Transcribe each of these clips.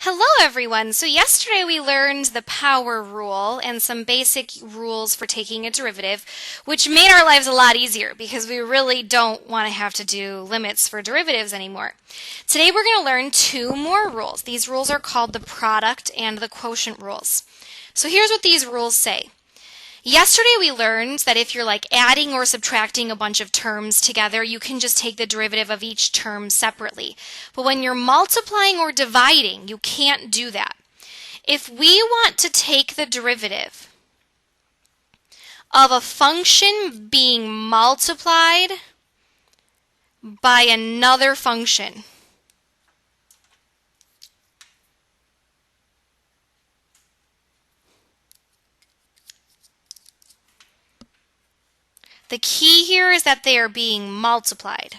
Hello everyone! So yesterday we learned the power rule and some basic rules for taking a derivative, which made our lives a lot easier because we really don't want to have to do limits for derivatives anymore. Today we're going to learn two more rules. These rules are called the product and the quotient rules. So here's what these rules say. Yesterday we learned that if you're adding or subtracting a bunch of terms together, you can just take the derivative of each term separately. But when you're multiplying or dividing, you can't do that. If we want to take the derivative of a function being multiplied by another function, the key here is that they are being multiplied.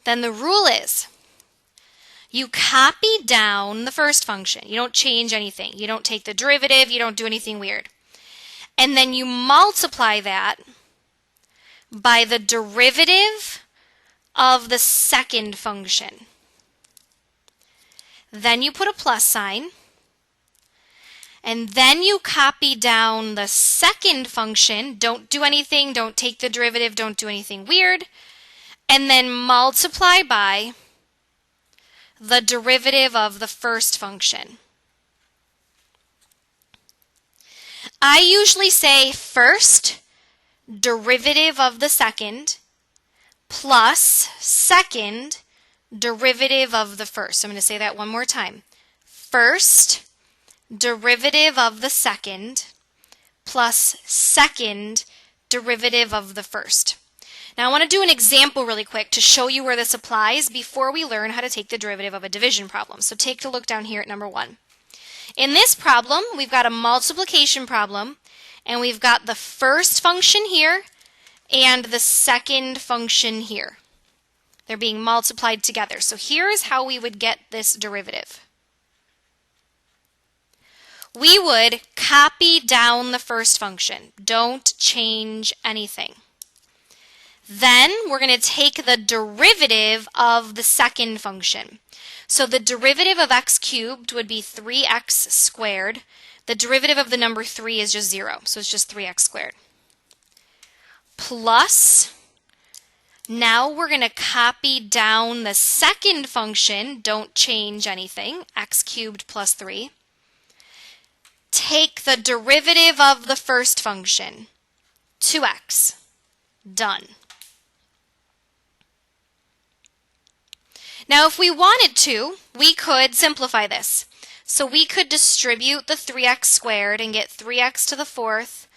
Then the rule is you copy down the first function. You don't change anything. You don't take the derivative. You don't do anything weird. And then you multiply that by the derivative of the second function. Then you put a plus sign. And then you copy down the second function. Don't do anything. Don't take the derivative. Don't do anything weird. And then multiply by the derivative of the first function. I usually say first derivative of the second plus second derivative of the first. I'm going to say that one more time. First derivative of the second plus second derivative of the first. Now I want to do an example really quick to show you where this applies before we learn how to take the derivative of a division problem. So take a look down here at number 1. In this problem, we've got a multiplication problem, and we've got the first function here and the second function here. They're being multiplied together. So here is how we would get this derivative. We would copy down the first function. Don't change anything. Then we're going to take the derivative of the second function. So the derivative of x cubed would be 3x squared. The derivative of the number 3 is just 0, so it's just 3x squared. Plus, now we're going to copy down the second function. Don't change anything. X cubed plus 3. Take the derivative of the first function, 2x. Done. Now if we wanted to, we could simplify this. So we could distribute the 3x squared and get 3x to the fourth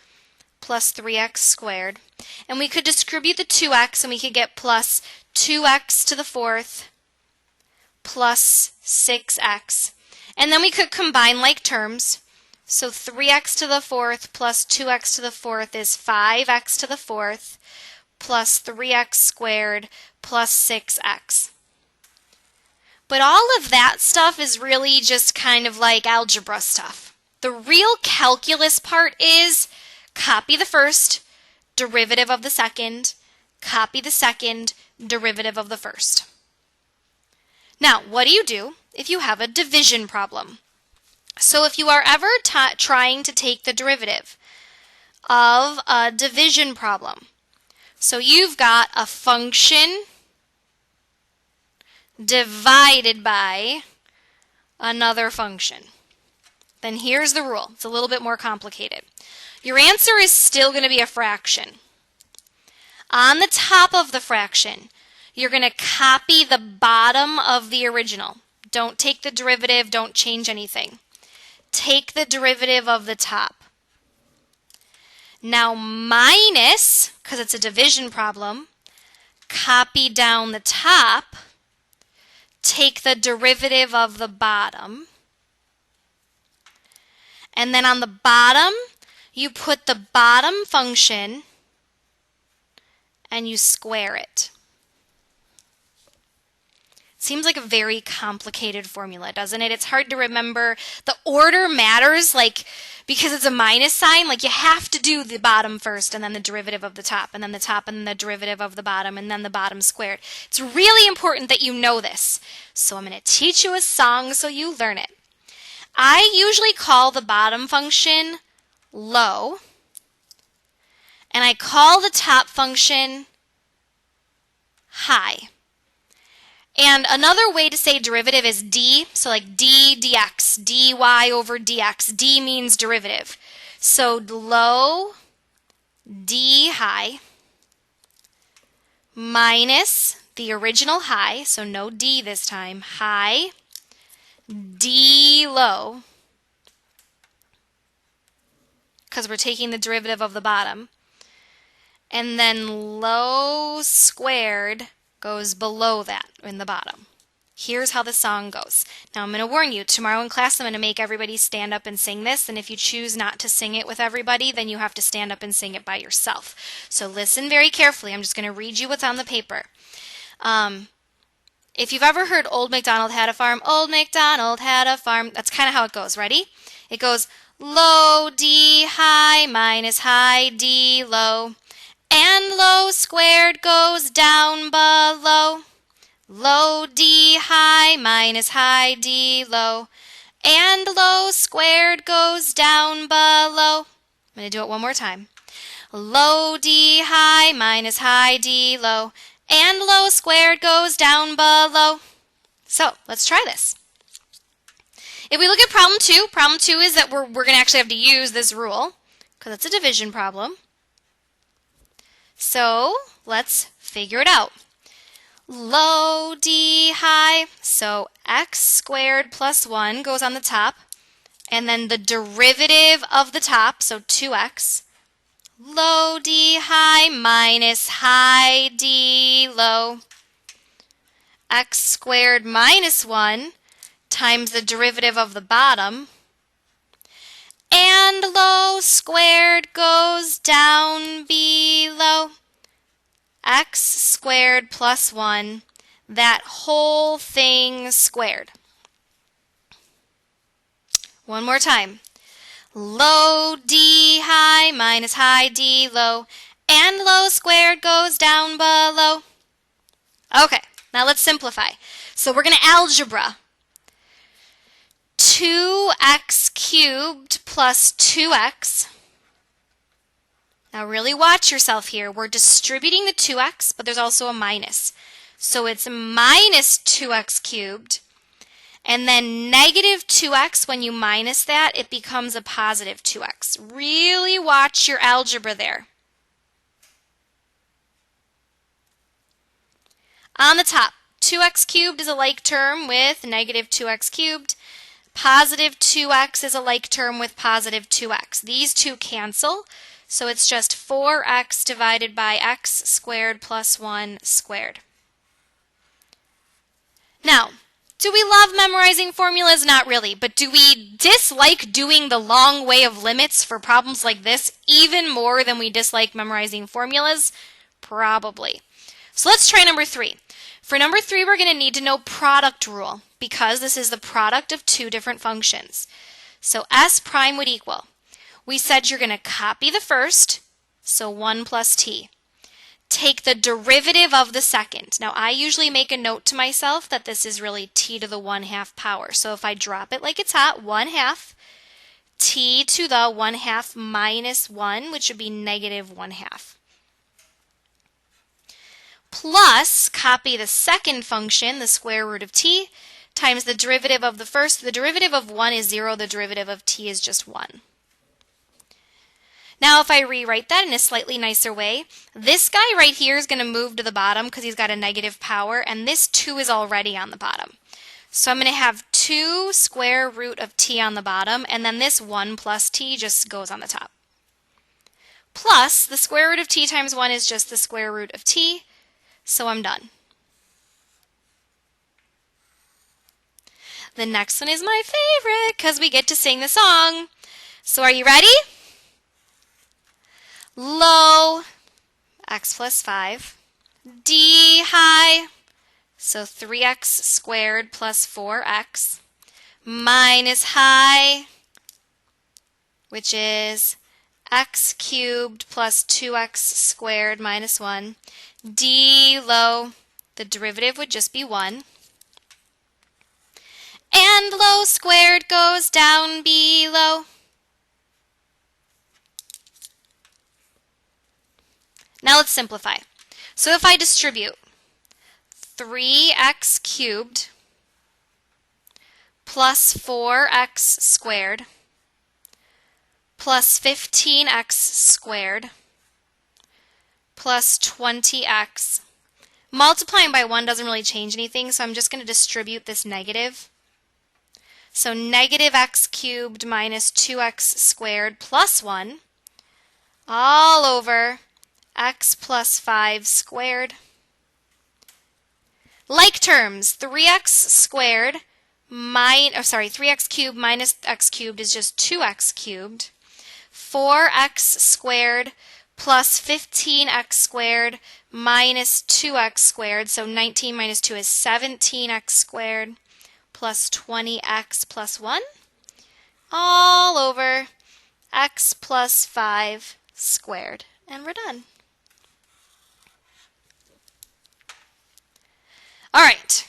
plus 3x squared. And we could distribute the 2x and we could get plus 2x to the fourth plus 6x. And then we could combine like terms. So 3x to the fourth plus 2x to the fourth is 5x to the fourth plus 3x squared plus 6x. But all of that stuff is really just kind of like algebra stuff. The real calculus part is copy the first, derivative of the second, copy the second, derivative of the first. Now, what do you do if you have a division problem? So if you are ever trying to take the derivative of a division problem, so you've got a function divided by another function, then here's the rule. It's a little bit more complicated. Your answer is still going to be a fraction. On the top of the fraction, you're going to copy the bottom of the original. Don't take the derivative, don't change anything. Take the derivative of the top. Now minus, because it's a division problem, copy down the top, take the derivative of the bottom, and then on the bottom, you put the bottom function and you square it. Seems like a very complicated formula, doesn't it? It's hard to remember. The order matters, because it's a minus sign, you have to do the bottom first and then the derivative of the top and then the top and then the derivative of the bottom and then the bottom squared. It's really important that you know this. So I'm going to teach you a song so you learn it. I usually call the bottom function low, and I call the top function high. And another way to say derivative is d, so like d dx, dy over dx. D means derivative. So low d high minus the original high, so no d this time, high d low, because we're taking the derivative of the bottom, and then low squared goes below that in the bottom. Here's how the song goes. Now I'm going to warn you, tomorrow in class I'm going to make everybody stand up and sing this, and if you choose not to sing it with everybody, then you have to stand up and sing it by yourself. So listen very carefully. I'm just going to read you what's on the paper. If you've ever heard Old MacDonald Had a Farm, Old MacDonald had a farm, that's kind of how it goes. Ready? It goes low d high minus high d low, and low squared goes down below. Low d high minus high d low, and low squared goes down below. I'm going to do it one more time. Low d high minus high d low, and low squared goes down below. So let's try this. If we look at problem 2 is that we're going to actually have to use this rule because it's a division problem. So let's figure it out. Low d high, so x squared plus 1 goes on the top, and then the derivative of the top, so 2x. Low d high minus high d low, x squared minus 1 times the derivative of the bottom, and low squared goes down below. X squared plus 1, that whole thing squared. One more time. Low d high minus high d low, and low squared goes down below. Okay, now let's simplify. So we're going to algebra. 2x cubed plus 2x. Now really watch yourself here. We're distributing the 2x, but there's also a minus. So it's minus 2x cubed. And then negative 2x, when you minus that, it becomes a positive 2x. Really watch your algebra there. On the top, 2x cubed is a like term with negative 2x cubed. Positive 2x is a like term with positive 2x. These two cancel. So it's just 4x divided by x squared plus 1 squared. Now, do we love memorizing formulas? Not really. But do we dislike doing the long way of limits for problems like this even more than we dislike memorizing formulas? Probably. So let's try number 3. For number 3, we're going to need to know product rule because this is the product of two different functions. So s prime would equal. We said you're going to copy the first, so 1 plus t. Take the derivative of the second. Now, I usually make a note to myself that this is really t to the 1/2 power. So if I drop it like it's hot, 1/2, t to the 1/2 minus 1, which would be negative 1/2. Plus, copy the second function, the square root of t, times the derivative of the first. The derivative of 1 is 0. The derivative of t is just 1. Now, if I rewrite that in a slightly nicer way, this guy right here is going to move to the bottom because he's got a negative power, and this 2 is already on the bottom. So I'm going to have 2 square root of t on the bottom, and then this 1 plus t just goes on the top. Plus, the square root of t times 1 is just the square root of t, so I'm done. The next one is my favorite because we get to sing the song. So are you ready? Low, x plus 5, d high, so 3x squared plus 4x, minus high, which is x cubed plus 2x squared minus 1, d low, the derivative would just be 1, And low squared goes down below. Now let's simplify. So if I distribute 3x cubed plus 4x squared plus 15x squared plus 20x. Multiplying by 1 doesn't really change anything, so I'm just going to distribute this negative. So negative x cubed minus 2x squared plus 1 all over x plus 5 squared. Like terms, 3x squared 3x cubed minus x cubed is just 2x cubed. 4x squared plus 15x squared minus 2x squared, so 19 minus 2 is 17x squared plus 20x plus 1 all over x plus 5 squared. And we're done. All right.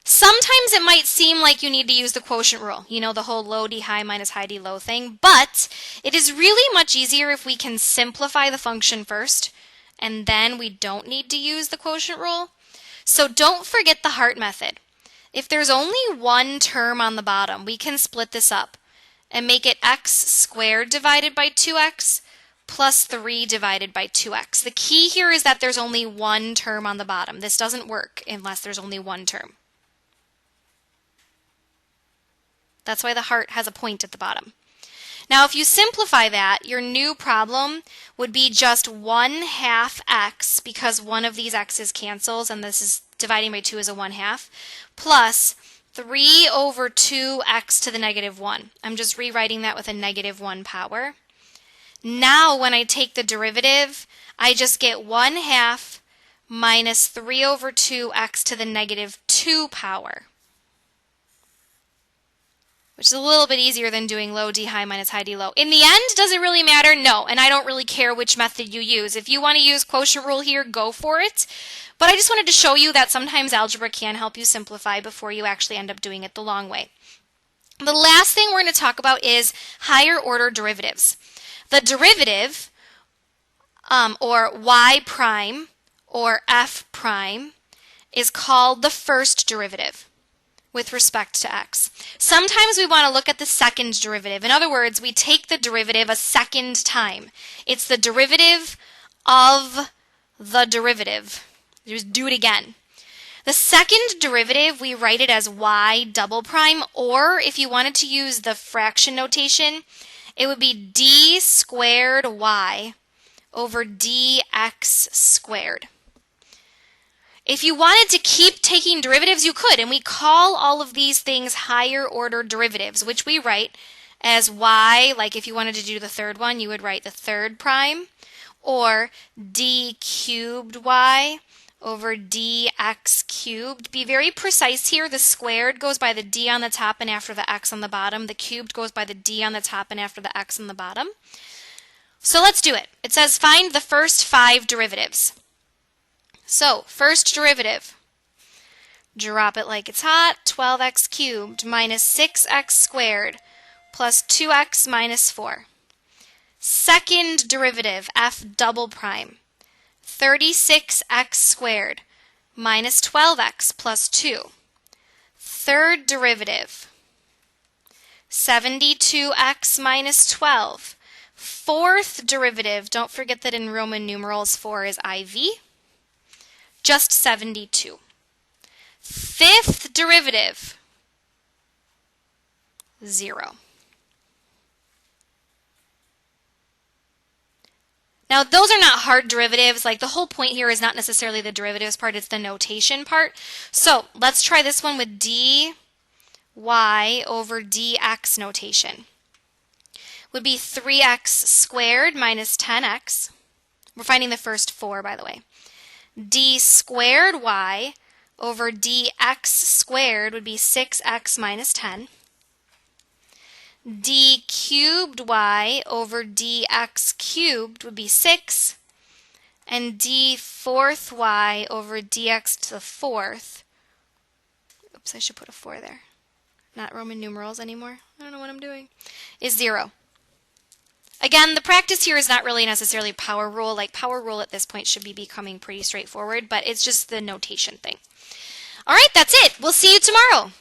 Sometimes it might seem like you need to use the quotient rule, you know, the whole low d high minus high d low thing, but it is really much easier if we can simplify the function first, and then we don't need to use the quotient rule. So don't forget the heart method. If there's only one term on the bottom, we can split this up and make it x squared divided by 2x plus 3 divided by 2x. The key here is that there's only one term on the bottom. This doesn't work unless there's only one term. That's why the heart has a point at the bottom. Now, if you simplify that, your new problem would be just 1/2 x, because one of these x's cancels, and this is dividing by 2 is a 1/2, plus 3 over 2x to the negative 1. I'm just rewriting that with a negative 1 power. Now, when I take the derivative, I just get 1/2 minus 3 over 2x to the negative 2 power. Which is a little bit easier than doing low d high minus high d low. In the end, does it really matter? No, and I don't really care which method you use. If you want to use quotient rule here, go for it. But I just wanted to show you that sometimes algebra can help you simplify before you actually end up doing it the long way. The last thing we're going to talk about is higher order derivatives. The derivative, or y prime, or f prime, is called the first derivative with respect to x. Sometimes we want to look at the second derivative. In other words, we take the derivative a second time. It's the derivative of the derivative. Just do it again. The second derivative, we write it as y double prime, or if you wanted to use the fraction notation, it would be d squared y over dx squared. If you wanted to keep taking derivatives, you could, and we call all of these things higher order derivatives, which we write as y, like if you wanted to do the third one, you would write the third prime, or d cubed y over dx cubed. Be very precise here. The squared goes by the d on the top and after the x on the bottom. The cubed goes by the d on the top and after the x on the bottom. So let's do it. It says find the first 5 derivatives. So, first derivative, drop it like it's hot, 12x cubed minus 6x squared plus 2x minus 4. Second derivative, f double prime, 36x squared minus 12x plus 2. Third derivative, 72x minus 12. Fourth derivative, don't forget that in Roman numerals 4 is IV. Just 72. Fifth derivative, 0. Now, those are not hard derivatives. Like, the whole point here is not necessarily the derivatives part, it's the notation part. So, let's try this one with dy over dx notation. Would be 3x squared minus 10x. We're finding the first 4, by the way. D squared y over dx squared would be 6x minus 10. D cubed y over dx cubed would be 6. and d fourth y over dx to the fourth, oops, I should put a 4 there, not Roman numerals anymore, I don't know what I'm doing, is 0. Again, the practice here is not really necessarily power rule. Like power rule at this point should be becoming pretty straightforward, but it's just the notation thing. All right, that's it. We'll see you tomorrow.